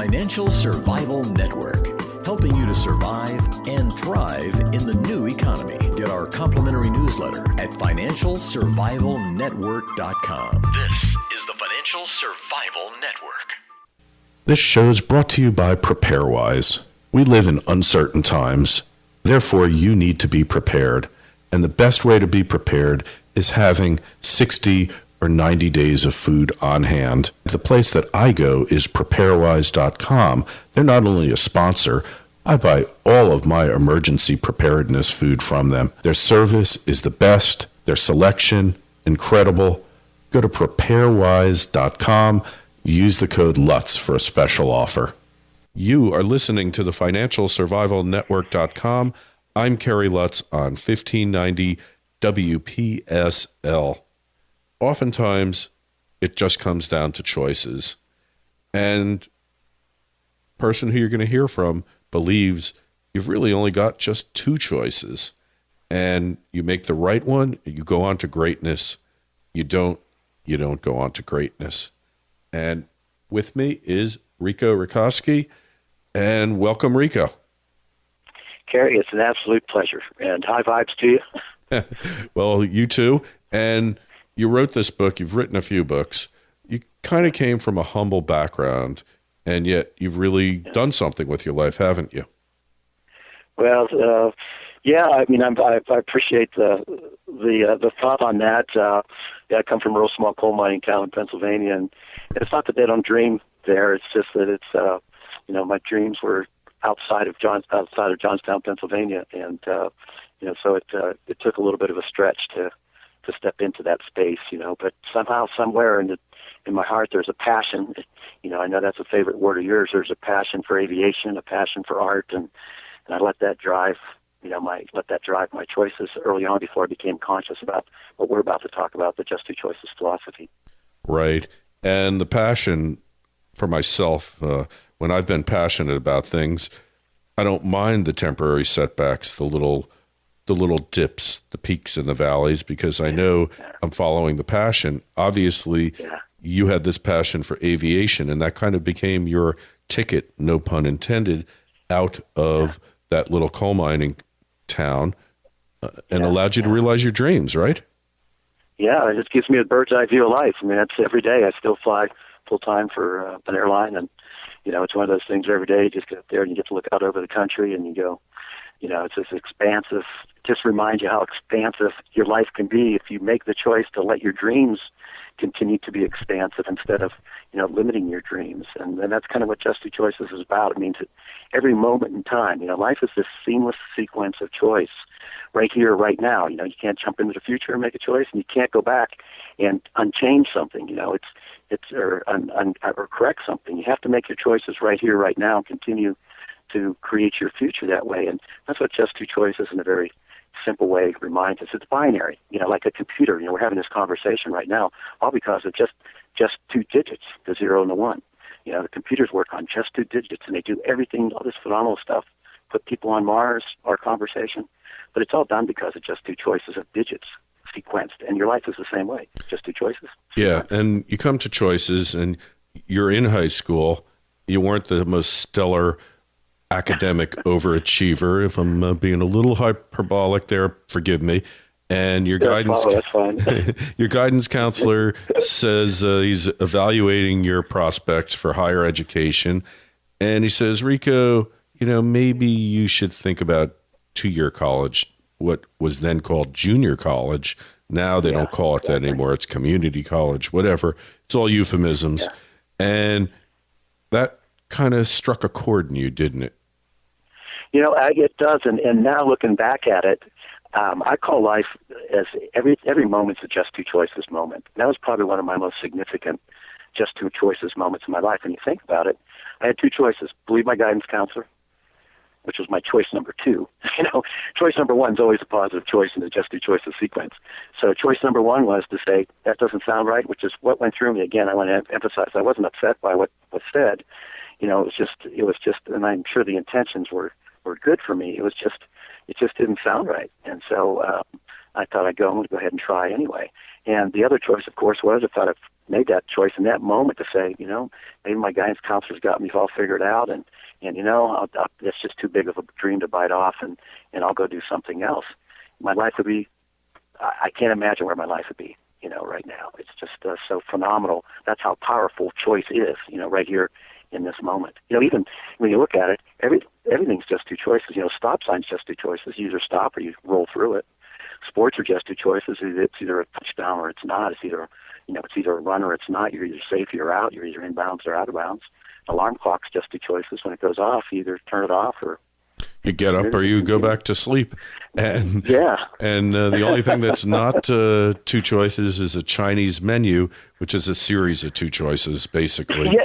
Financial Survival Network, helping you to survive and thrive in the new economy. Get our complimentary newsletter at financialsurvivalnetwork.com. This is the Financial Survival Network. This show is brought to you by PrepareWise. We live in uncertain times. Therefore, you need to be prepared. And the best way to be prepared is having 60 or 90 days of food on hand. The place that I go is preparewise.com. They're not only a sponsor, I buy all of my emergency preparedness food from them. Their service is the best. Their selection, incredible. Go to preparewise.com. Use the code Lutz for a special offer. You are listening to the financialsurvivalnetwork.com. I'm Kerry Lutz on 1590 WPSL. Oftentimes, it just comes down to choices. And the person who you're going to hear from believes you've really only got just two choices. And you make the right one, you go on to greatness. You don't go on to greatness. And with me is Rico Rocasky. And welcome, Rico. Kerry, it's an absolute pleasure. And high vibes to you. Well, you too. And you wrote this book. You've written a few books. You kind of came from a humble background, and yet you've really done something with your life, haven't you? Well, yeah. I mean, I appreciate the thought on that. I come from a real small coal mining town in Pennsylvania, and it's not that they don't dream there. It's just that it's my dreams were outside of Johnstown, Pennsylvania, and so it took a little bit of a stretch to step into that space, but somehow, somewhere in my heart, there's a passion. I know that's a favorite word of yours. There's a passion for aviation, a passion for art, and I let that drive, my choices early on before I became conscious about what we're about to talk about, the Just Two Choices philosophy. Right. And the passion for myself, when I've been passionate about things, I don't mind the temporary setbacks, the little dips, the peaks and the valleys, because I know I'm following the passion. Obviously, you had this passion for aviation, and that kind of became your ticket, no pun intended, out of that little coal mining town and allowed you to realize your dreams, right? Yeah, it just gives me a bird's eye view of life. I mean, that's every day. I still fly full-time for an airline, and, it's one of those things where every day you just get up there and you get to look out over the country and you go, it's this expansive, just reminds you how expansive your life can be if you make the choice to let your dreams continue to be expansive instead of, limiting your dreams. And that's kind of what Just Two Choices is about. It means that every moment in time, life is this seamless sequence of choice right here, right now. You can't jump into the future and make a choice, and you can't go back and unchange something, or correct something. You have to make your choices right here, right now, and continue to create your future that way. And that's what Just Two Choices in a very simple way reminds us. It's binary, like a computer. We're having this conversation right now, all because of just two digits, the 0 and the 1. The computers work on just two digits, and they do everything, all this phenomenal stuff, put people on Mars, our conversation. But it's all done because of just two choices of digits sequenced. And your life is the same way, just two choices. Yeah, and you come to choices, and you're in high school. You weren't the most stellar academic overachiever. If I'm being a little hyperbolic there, forgive me. And your guidance your guidance counselor says he's evaluating your prospects for higher education, and he says, Rico, maybe you should think about two-year college, what was then called junior college. Now they don't call it that anymore. It's community college, whatever. It's all euphemisms. Yeah. And that kind of struck a chord in you, didn't it? It does. And now looking back at it, I call life as every moment's a Just Two Choices moment. That was probably one of my most significant Just Two Choices moments in my life. When you think about it, I had two choices: believe my guidance counselor, which was my choice number 2. Choice number 1 is always a positive choice in the Just Two Choices sequence. So choice number 1 was to say, that doesn't sound right, which is what went through me. Again, I want to emphasize, I wasn't upset by what was said. It was just, and I'm sure the intentions were good for me. It just didn't sound right. And so I thought I'm going to go ahead and try anyway. And the other choice, of course, was if I'd have made that choice in that moment to say, maybe my guidance counselor's got me all figured out, and it's just too big of a dream to bite off, and I'll go do something else. My life would be, I can't imagine where my life would be, right now. It's just so phenomenal. That's how powerful choice is, right here in this moment. Even when you look at it, everything's just two choices. Stop sign's just two choices. You either stop or you roll through it. Sports are just two choices. It's either a touchdown or it's not. It's either a run or it's not. You're either safe or you're out. You're either in bounds or out of bounds. Alarm clock's just two choices. When it goes off, you either turn it off or you get up or you go back to sleep. And the only thing that's not two choices is a Chinese menu, which is a series of two choices, basically.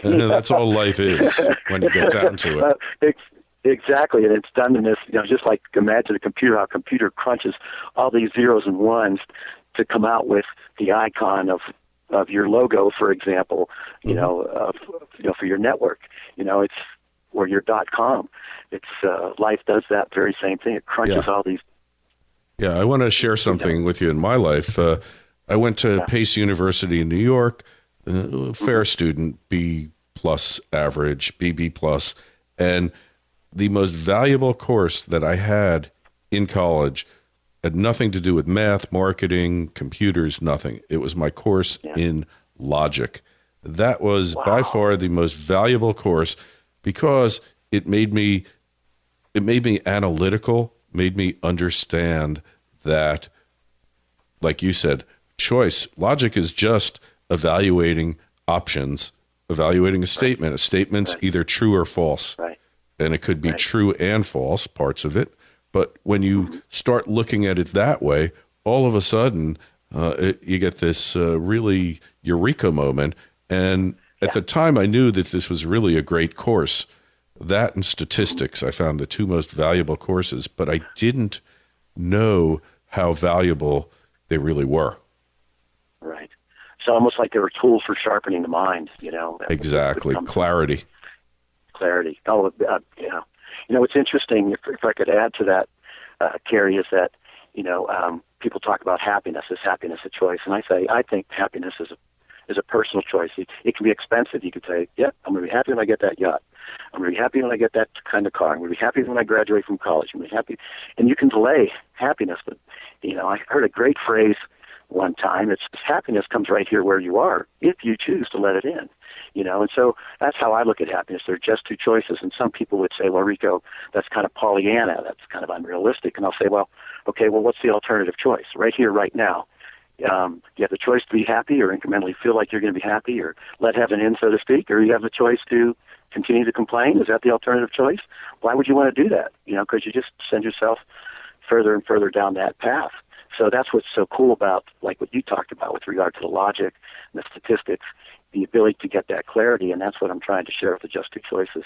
That's all life is when you get down to it. Exactly, and it's done in this, just like imagine a computer, how a computer crunches all these zeros and ones to come out with the icon of your logo, for example, for your network. It's or your .com. It's life does that very same thing. It crunches all these. Yeah, I want to share something with you in my life. I went to Pace University in New York, fair student, B+ average, BB+, and the most valuable course that I had in college had nothing to do with math, marketing, computers, nothing. It was my course in logic. That was by far the most valuable course because it made me analytical, made me understand that, like you said, choice. Logic is just evaluating options, evaluating a statement. A statement's either true or false. Right. And it could be true and false, parts of it. But when you start looking at it that way, all of a sudden, you get this really eureka moment. And at the time, I knew that this was really a great course. That and statistics, I found the two most valuable courses, but I didn't know how valuable they really were. Right. So almost like they were tools for sharpening the mind, Exactly. Clarity. Oh, what's interesting, if I could add to that, Kerry, is that, people talk about happiness. Is happiness a choice? And I think happiness is a personal choice. It can be expensive. You could say, I'm going to be happy when I get that yacht. I'm going to be happy when I get that kind of car. I'm going to be happy when I graduate from college. I'm going to be happy. And you can delay happiness. But, I heard a great phrase one time. It's happiness comes right here where you are if you choose to let it in. And so that's how I look at happiness. There are just two choices. And some people would say, well, Rico, that's kind of Pollyanna. That's kind of unrealistic. And I'll say, well, what's the alternative choice? Right here, right now. You have the choice to be happy or incrementally feel like you're going to be happy or let heaven in, so to speak, or you have the choice to continue to complain. Is that the alternative choice? Why would you want to do that? Because you just send yourself further and further down that path. So that's what's so cool about, like what you talked about with regard to the logic and the statistics, the ability to get that clarity, and that's what I'm trying to share with the Just Two Choices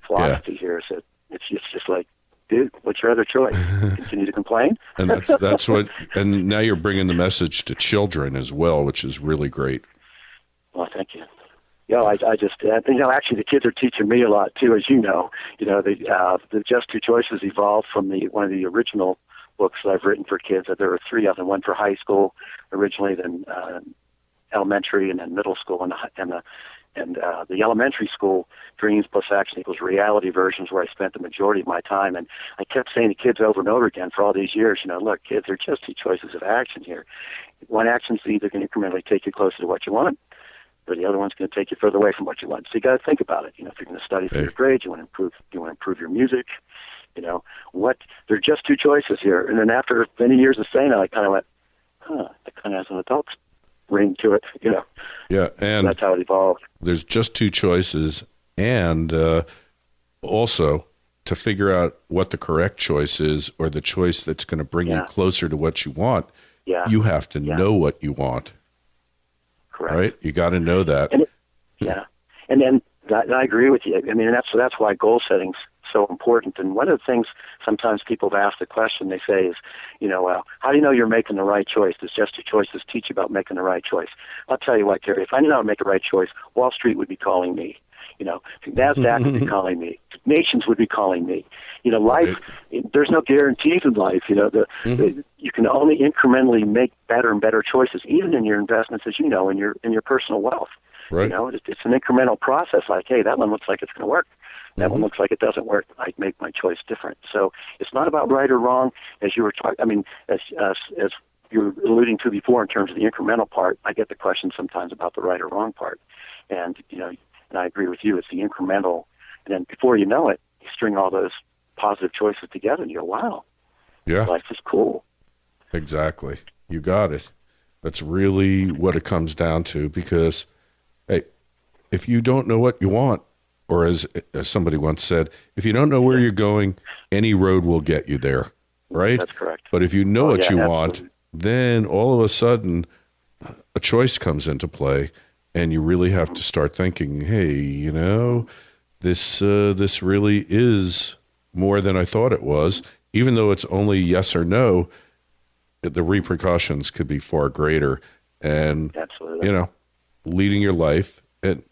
philosophy here. Is that it's just like, dude, what's your other choice? Continue to complain? And that's what. And now you're bringing the message to children as well, which is really great. Well, thank you. I just actually the kids are teaching me a lot too, as you know. The Just Two Choices evolved from one of the original books that I've written for kids. There were three of them: one for high school originally, then elementary, and then middle school, and the elementary school dreams plus action equals reality versions, where I spent the majority of my time. And I kept saying to kids over and over again for all these years, look, kids, there are just two choices of action here. One action's either going to incrementally take you closer to what you want, or the other one's going to take you further away from what you want. So you got to think about it. If you're going to study for your grades, you want to improve your music. There are just two choices here. And then after many years of saying it, I kind of went, that kind of has an adult ring to it, Yeah, and that's how it evolved. There's just two choices, and also to figure out what the correct choice is, or the choice that's going to bring you closer to what you want. You have to know what you want. Correct. Right? You got to know that. And and then I agree with you. I mean, that's why goal setting's so important. And one of the things sometimes people have asked the question, they say is, how do you know you're making the right choice? Does Just Two Choices teach you about making the right choice? I'll tell you what, Kerry, if I knew how to make the right choice, Wall Street would be calling me. NASDAQ would be calling me. Nations would be calling me. Life, there's no guarantees in life. You can only incrementally make better and better choices, even in your investments, as in your personal wealth. Right. It's an incremental process. Like, hey, that one looks like it's going to work. That one looks like it doesn't work. I make my choice different. So it's not about right or wrong, as you were talking. As you were alluding to before, in terms of the incremental part. I get the question sometimes about the right or wrong part, and I agree with you. It's the incremental, and then before you know it, you string all those positive choices together, and you go, "Wow, life is cool." Exactly. You got it. That's really what it comes down to. Because, hey, if you don't know what you want, or as somebody once said, if you don't know where you're going, any road will get you there. Right? That's correct. But if you know what you absolutely. want, then all of a sudden a choice comes into play, and you really have to start thinking, hey, this really is more than I thought it was. Even though it's only yes or no, the repercussions could be far greater. And, absolutely. Leading your life and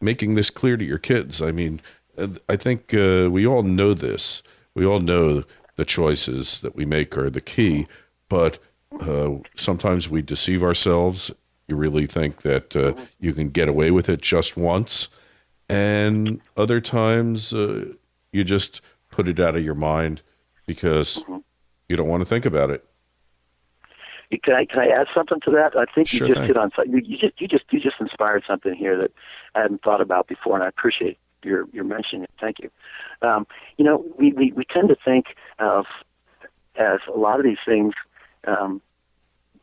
making this clear to your kids. I mean, I think we all know this. We all know the choices that we make are the key, but sometimes we deceive ourselves. You really think that you can get away with it just once, and other times you just put it out of your mind because you don't want to think about it. Can I add something to that? I think Sure you just thing. hit on something. You just inspired something here that I hadn't thought about before, and I appreciate your mentioning it. Thank you. We tend to think of as a lot of these things, and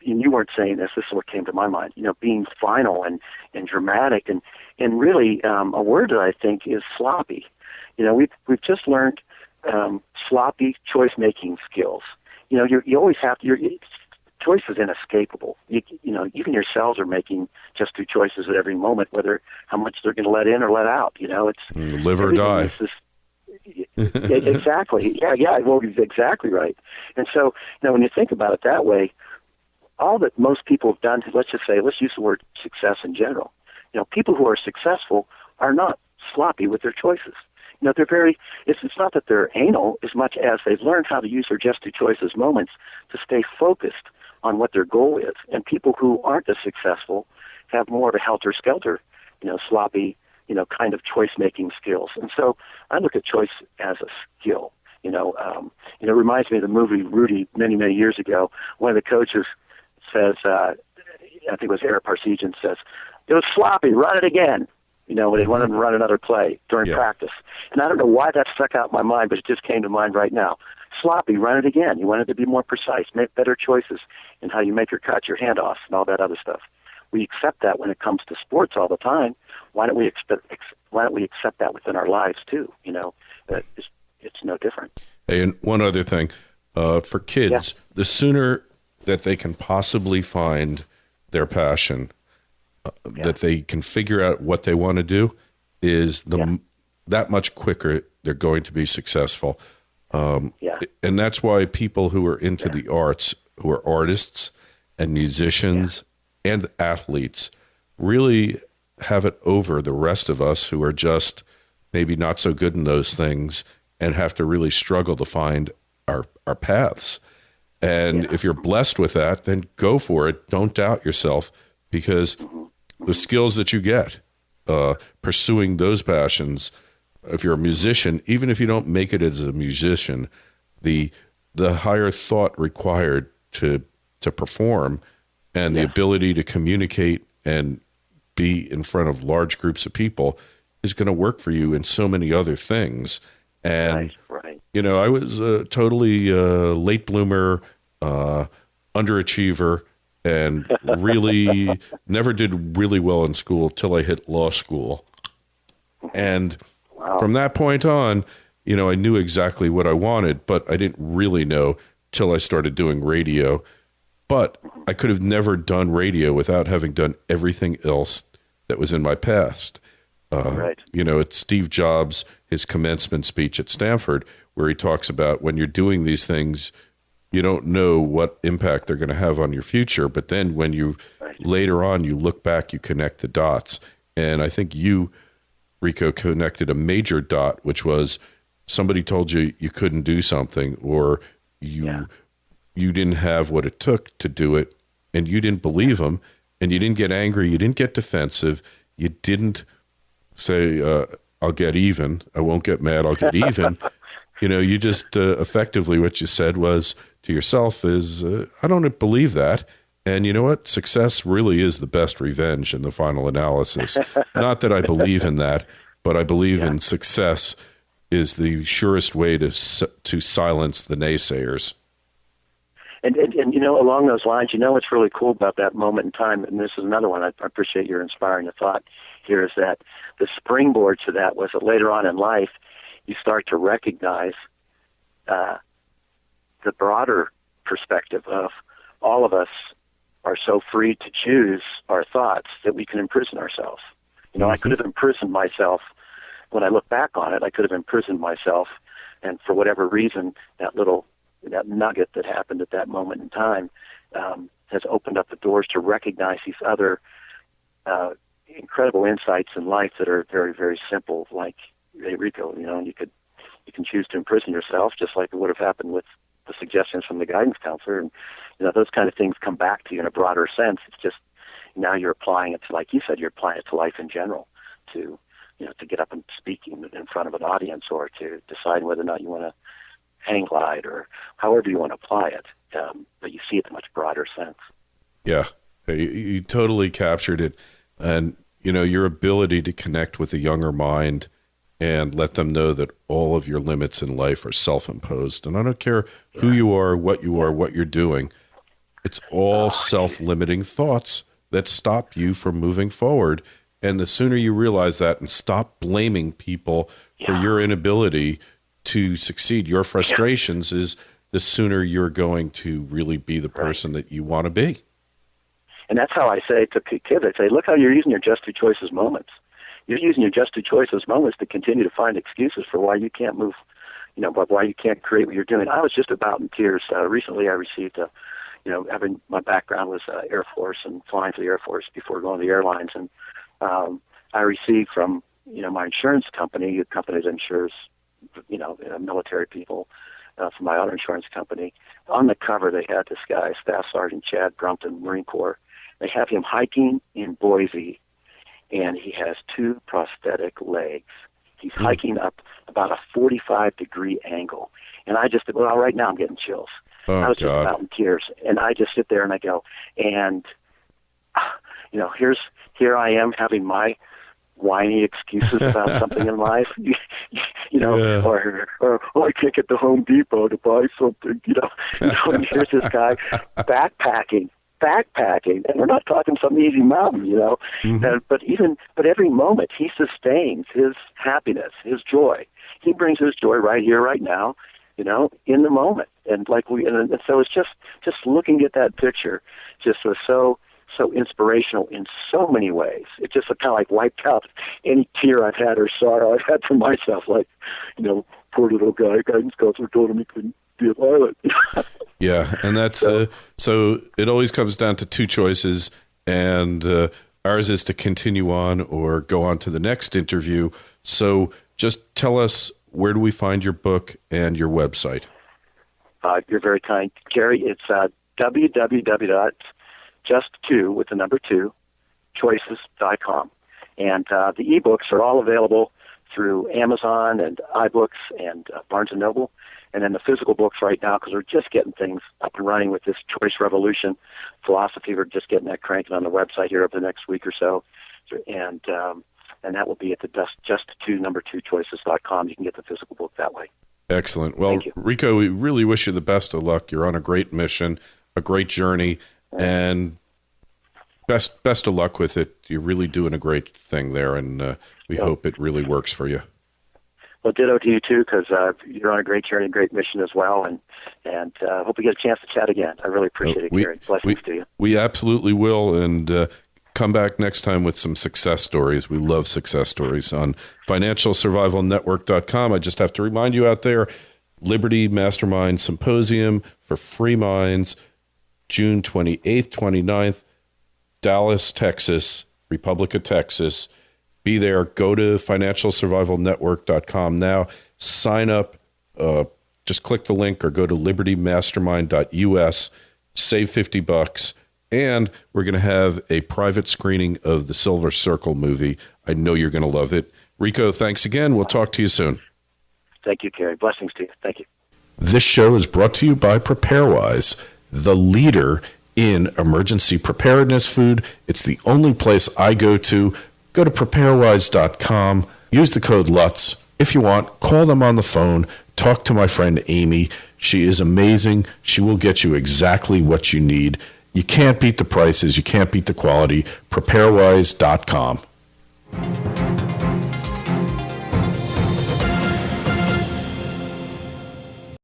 you weren't saying this. This is what came to my mind. Being final and dramatic, and really a word that I think is sloppy. We've just learned sloppy choice making skills. You always have to. Choice is inescapable. Even your cells are making just two choices at every moment, whether how much they're going to let in or let out. It's live or die. Exactly. Yeah. Well, exactly right. And so, when you think about it that way, all that most people have done, let's use the word success in general. People who are successful are not sloppy with their choices. They're very, it's not that they're anal as much as they've learned how to use their just two choices moments to stay focused on what their goal is. And people who aren't as successful have more of a helter-skelter, sloppy, kind of choice-making skills. And so I look at choice as a skill. It reminds me of the movie Rudy many, many years ago. One of the coaches says, I think it was Eric Parsegian, says, "It was sloppy, run it again." When they wanted him to run another play during practice. And I don't know why that stuck out in my mind, but it just came to mind right now. Sloppy, run it again. You want it to be more precise, make better choices in how you make your cuts, your handoffs, and all that other stuff. We accept that when it comes to sports all the time. Why don't we accept that within our lives too? That it's no different. Hey, and one other thing, for kids, the sooner that they can possibly find their passion, that they can figure out what they want to do, is that much quicker they're going to be successful. And that's why people who are into the arts, who are artists and musicians and athletes, really have it over the rest of us who are just maybe not so good in those things and have to really struggle to find our paths. And if you're blessed with that, then go for it. Don't doubt yourself, because the skills that you get pursuing those passions, if you're a musician, even if you don't make it as a musician, the higher thought required to perform and the ability to communicate and be in front of large groups of people is going to work for you in so many other things. And, I was a totally late bloomer, underachiever, and really never did really well in school till I hit law school. And from that point on, I knew exactly what I wanted, but I didn't really know till I started doing radio. But I could have never done radio without having done everything else that was in my past. It's Steve Jobs, his commencement speech at Stanford, where he talks about when you're doing these things, you don't know what impact they're going to have on your future. But then when you later on, you look back, you connect the dots. And I think you Rico, connected a major dot, which was somebody told you you couldn't do something, or you didn't have what it took to do it, and you didn't believe them, and you didn't get angry, you didn't get defensive, you didn't say, I'll get even, I won't get mad, I'll get even. You just effectively what you said was to yourself is, I don't believe that. And you know what? Success really is the best revenge in the final analysis. Not that I believe in that, but I believe in success is the surest way to silence the naysayers. And along those lines, what's really cool about that moment in time, and this is another one, I appreciate your inspiring thought here, is that the springboard to that was that later on in life, you start to recognize the broader perspective of all of us are so free to choose our thoughts that we can imprison ourselves. I could have imprisoned myself. When I look back on it, I could have imprisoned myself, and for whatever reason, that nugget that happened at that moment in time has opened up the doors to recognize these other incredible insights in life that are very, very simple. Like, hey, Rico, you can choose to imprison yourself, just like it would have happened with the suggestions from the guidance counselor, and those kind of things come back to you in a broader sense. It's just now you're applying it to, like you said, you're applying it to life in general, to get up and speak in front of an audience, or to decide whether or not you want to hang glide, or however you want to apply it. But you see it in a much broader sense. Yeah, you totally captured it. And, your ability to connect with a younger mind and let them know that all of your limits in life are self-imposed. And I don't care who you are, what you're doing. It's all self-limiting thoughts that stop you from moving forward. And the sooner you realize that and stop blaming people for your inability to succeed, your frustrations, is the sooner you're going to really be the person that you want to be. And that's how I say to kids, I say, look how you're using your just two choices moments. You're using your just two choices moments to continue to find excuses for why you can't move, why you can't create what you're doing. I was just about in tears. Recently I received my background was Air Force and flying for the Air Force before going to the airlines. And I received from, my insurance company, a company that insures, military people, from my auto insurance company. On the cover, they had this guy, Staff Sergeant Chad Brumpton, Marine Corps. They have him hiking in Boise, and he has two prosthetic legs. He's hiking up about a 45-degree angle. And I just, right now I'm getting chills. Oh, I was God. just about in tears. And I just sit there and I go, and, here I am having my whiny excuses about something in life, or I can't get to Home Depot to buy something, and here's this guy backpacking, and we're not talking some easy mountain, but every moment he sustains his happiness, his joy. He brings his joy right here, right now, in the moment. And and so it's just looking at that picture just was so inspirational in so many ways. It just kind of like wiped out any tear I've had or sorrow I've had for myself. Like, poor little guy, guidance counselor told him he couldn't be a pilot. Yeah, and that's so it always comes down to two choices, and ours is to continue on or go on to the next interview. So just tell us, where do we find your book and your website? You're very kind, Kerry. It's www.just2choices.com. And the ebooks are all available through Amazon and iBooks and Barnes & Noble. And then the physical books right now, because we're just getting things up and running with this Choice Revolution philosophy, we're just getting that cranking on the website here over the next week or so. And that will be at the just2choices.com. You can get the physical book that way. Excellent. Well, Rico, we really wish you the best of luck. You're on a great mission, a great journey, and best of luck with it. You're really doing a great thing there, and we hope it really works for you. Well, ditto to you too, because you're on a great journey, great mission as well, and hope we get a chance to chat again. I really appreciate it, Kerry. Blessings to you. We absolutely will, and come back next time with some success stories. We love success stories on financialsurvivalnetwork.com. I just have to remind you out there, Liberty Mastermind Symposium for Free Minds, June 28th, 29th, Dallas, Texas, Republic of Texas. be there. Go to financialsurvivalnetwork.com now. Sign up. Just click the link or go to libertymastermind.us. Save $50. And we're going to have a private screening of the Silver Circle movie. I know you're going to love it. Rico, thanks again. We'll talk to you soon. Thank you, Kerry. Blessings to you. Thank you. This show is brought to you by PrepareWise, the leader in emergency preparedness food. It's the only place I go to. Go to preparewise.com. Use the code Lutz. If you want, call them on the phone. Talk to my friend Amy. She is amazing. She will get you exactly what you need. You can't beat the prices. You can't beat the quality. Preparewise.com.